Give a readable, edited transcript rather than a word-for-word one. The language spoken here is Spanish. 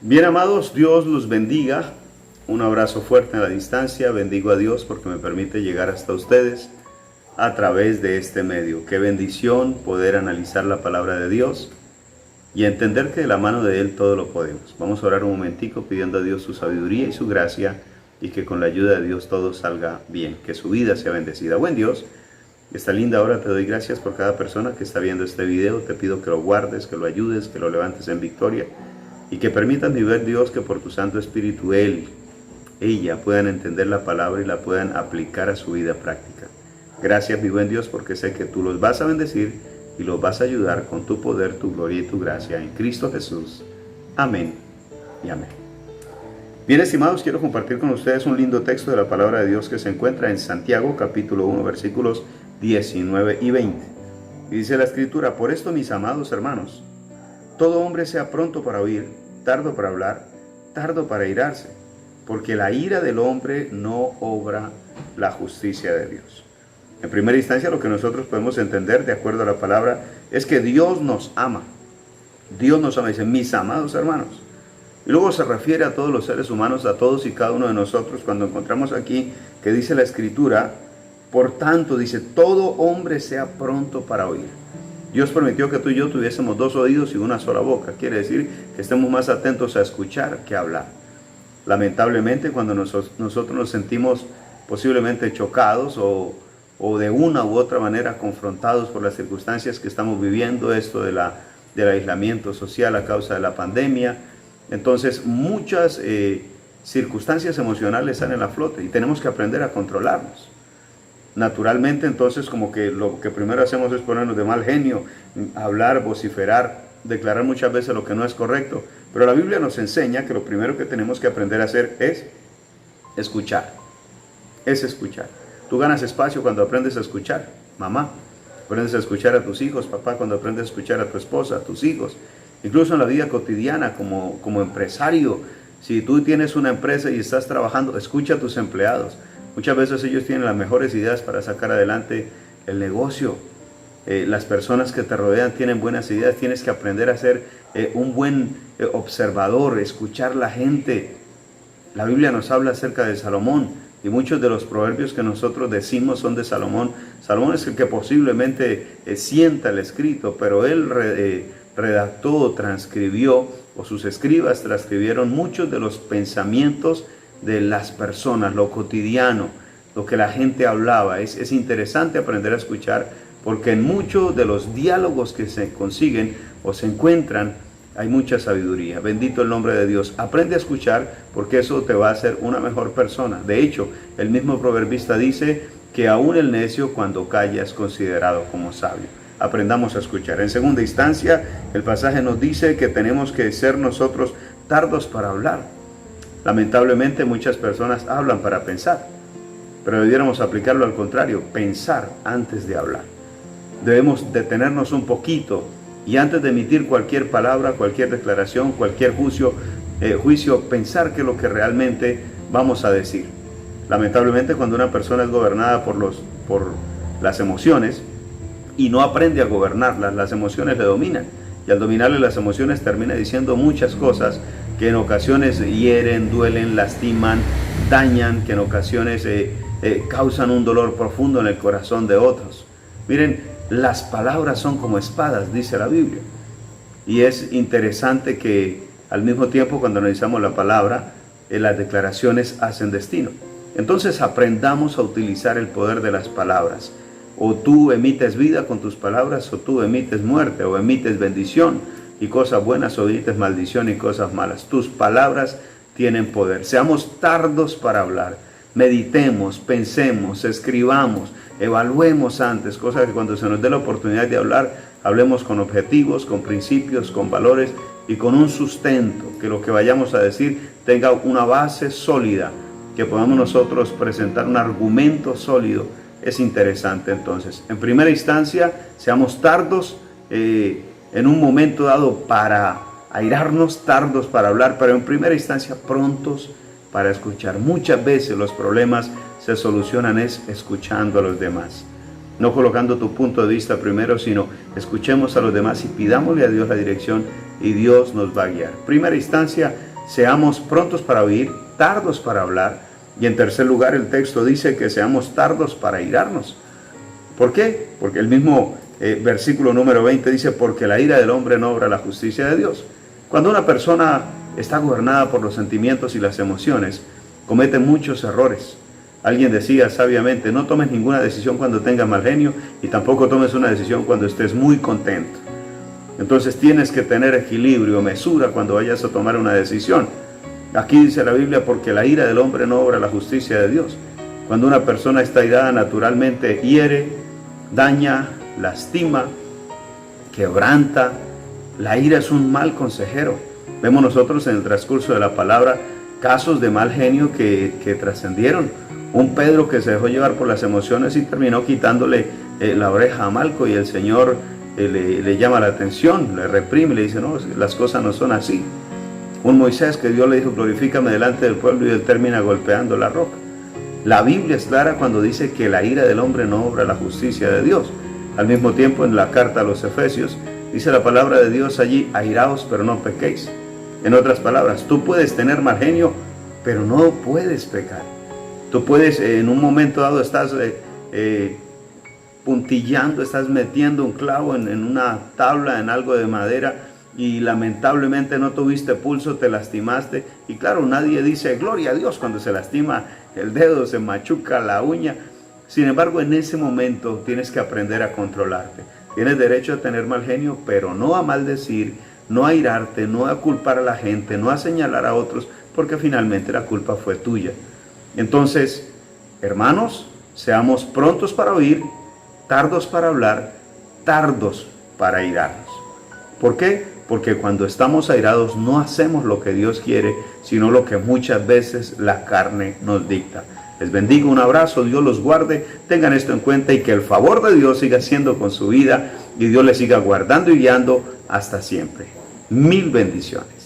Bien, amados, Dios los bendiga. Un abrazo fuerte en la distancia. Bendigo a Dios porque me permite llegar hasta ustedes a través de este medio. Qué bendición poder analizar la palabra de Dios y entender que de la mano de Él todo lo podemos. Vamos a orar un momentico pidiendo a Dios su sabiduría y su gracia y que con la ayuda de Dios todo salga bien, que su vida sea bendecida. Buen Dios, esta linda hora te doy gracias por cada persona que está viendo este video. Te pido que lo guardes, que lo ayudes, que lo levantes en victoria y que permitas, mi buen Dios, que por tu Santo Espíritu ella puedan entender la palabra y la puedan aplicar a su vida práctica. Gracias, mi buen Dios, porque sé que tú los vas a bendecir y los vas a ayudar con tu poder, tu gloria y tu gracia en Cristo Jesús. Amén y amén. Bien, estimados, quiero compartir con ustedes un lindo texto de la palabra de Dios que se encuentra en Santiago, capítulo 1, versículos 19 y 20. Y dice la Escritura: por esto, mis amados hermanos, todo hombre sea pronto para oír, tardo para hablar, tardo para airarse, porque la ira del hombre no obra la justicia de Dios. En primera instancia, lo que nosotros podemos entender, de acuerdo a la palabra, es que Dios nos ama. Dios nos ama, dice, mis amados hermanos. Y luego se refiere a todos los seres humanos, a todos y cada uno de nosotros, cuando encontramos aquí que dice la Escritura, por tanto, dice, todo hombre sea pronto para oír. Dios permitió que tú y yo tuviésemos dos oídos y una sola boca. Quiere decir que estemos más atentos a escuchar que a hablar. Lamentablemente, cuando nosotros nos sentimos posiblemente chocados o de una u otra manera confrontados por las circunstancias que estamos viviendo, esto del aislamiento social a causa de la pandemia, entonces muchas circunstancias emocionales salen a flote y tenemos que aprender a controlarnos. Naturalmente, entonces, como que lo que primero hacemos es ponernos de mal genio, hablar, vociferar, declarar muchas veces lo que no es correcto. Pero la Biblia nos enseña que lo primero que tenemos que aprender a hacer es escuchar. Es escuchar. Tú ganas espacio cuando aprendes a escuchar, mamá. Aprendes a escuchar a tus hijos, papá, cuando aprendes a escuchar a tu esposa, a tus hijos. Incluso en la vida cotidiana, como empresario. Si tú tienes una empresa y estás trabajando, escucha a tus empleados. Muchas veces ellos tienen las mejores ideas para sacar adelante el negocio. Las personas que te rodean tienen buenas ideas. Tienes que aprender a ser un buen observador, escuchar la gente. La Biblia nos habla acerca de Salomón y muchos de los proverbios que nosotros decimos son de Salomón. Salomón es el que posiblemente sienta el escrito, pero él redactó, transcribió, o sus escribas transcribieron muchos de los pensamientos de las personas, lo cotidiano, lo que la gente hablaba. Es interesante aprender a escuchar, porque en muchos de los diálogos que se consiguen o se encuentran hay mucha sabiduría. Bendito el nombre de Dios. Aprende a escuchar, porque eso te va a hacer una mejor persona. De hecho, el mismo proverbista dice que aún el necio cuando calla es considerado como sabio. Aprendamos a escuchar. En segunda instancia, el pasaje nos dice que tenemos que ser nosotros tardos para hablar. Lamentablemente muchas personas hablan para pensar, pero debiéramos aplicarlo al contrario, pensar antes de hablar. Debemos detenernos un poquito y antes de emitir cualquier palabra, cualquier declaración, cualquier juicio, pensar qué es lo que realmente vamos a decir. Lamentablemente, cuando una persona es gobernada por las emociones y no aprende a gobernarlas, las emociones le dominan. Y al dominarle las emociones termina diciendo muchas cosas que en ocasiones hieren, duelen, lastiman, dañan, que en ocasiones causan un dolor profundo en el corazón de otros. Miren, las palabras son como espadas, dice la Biblia. Y es interesante que al mismo tiempo, cuando analizamos la palabra, las declaraciones hacen destino. Entonces aprendamos a utilizar el poder de las palabras. O tú emites vida con tus palabras, o tú emites muerte, o emites bendición y cosas buenas, o emites maldición y cosas malas. Tus palabras tienen poder. Seamos tardos para hablar. Meditemos, pensemos, escribamos, evaluemos antes, cosa que cuando se nos dé la oportunidad de hablar, hablemos con objetivos, con principios, con valores y con un sustento, que lo que vayamos a decir tenga una base sólida, que podamos nosotros presentar un argumento sólido. Es interesante. Entonces, en primera instancia, seamos tardos en un momento dado para airarnos, tardos para hablar, pero en primera instancia prontos para escuchar. Muchas veces los problemas se solucionan escuchando a los demás. No colocando tu punto de vista primero, sino escuchemos a los demás y pidámosle a Dios la dirección y Dios nos va a guiar. Primera instancia, seamos prontos para oír, tardos para hablar. Y en tercer lugar, el texto dice que seamos tardos para airarnos. ¿Por qué? Porque el mismo versículo número 20 dice, porque la ira del hombre no obra la justicia de Dios. Cuando una persona está gobernada por los sentimientos y las emociones, comete muchos errores. Alguien decía sabiamente, no tomes ninguna decisión cuando tengas mal genio y tampoco tomes una decisión cuando estés muy contento. Entonces tienes que tener equilibrio, mesura cuando vayas a tomar una decisión. Aquí dice la Biblia, porque la ira del hombre no obra la justicia de Dios. Cuando una persona está airada, naturalmente hiere, daña, lastima, quebranta. La ira es un mal consejero. Vemos nosotros en el transcurso de la palabra casos de mal genio que trascendieron. Un Pedro que se dejó llevar por las emociones y terminó quitándole la oreja a Malco, y el Señor le llama la atención, le reprime, le dice, no, las cosas no son así. Un Moisés que Dios le dijo, glorifícame delante del pueblo, y él termina golpeando la roca. La Biblia es clara cuando dice que la ira del hombre no obra la justicia de Dios. Al mismo tiempo, en la carta a los Efesios, dice la palabra de Dios allí, airaos, pero no pequéis. En otras palabras, tú puedes tener mal genio, pero no puedes pecar. Tú puedes, en un momento dado, estás puntillando, estás metiendo un clavo en una tabla, en algo de madera, y lamentablemente no tuviste pulso, te lastimaste. Y claro, nadie dice gloria a Dios cuando se lastima el dedo, se machuca la uña. Sin embargo, en ese momento tienes que aprender a controlarte. Tienes derecho a tener mal genio, pero no a maldecir, no a airarte, no a culpar a la gente, no a señalar a otros, porque finalmente la culpa fue tuya. Entonces, hermanos, seamos prontos para oír, tardos para hablar, tardos para airarnos. ¿Por qué? Porque cuando estamos airados no hacemos lo que Dios quiere, sino lo que muchas veces la carne nos dicta. Les bendigo, un abrazo, Dios los guarde, tengan esto en cuenta, y que el favor de Dios siga siendo con su vida y Dios les siga guardando y guiando hasta siempre. Mil bendiciones.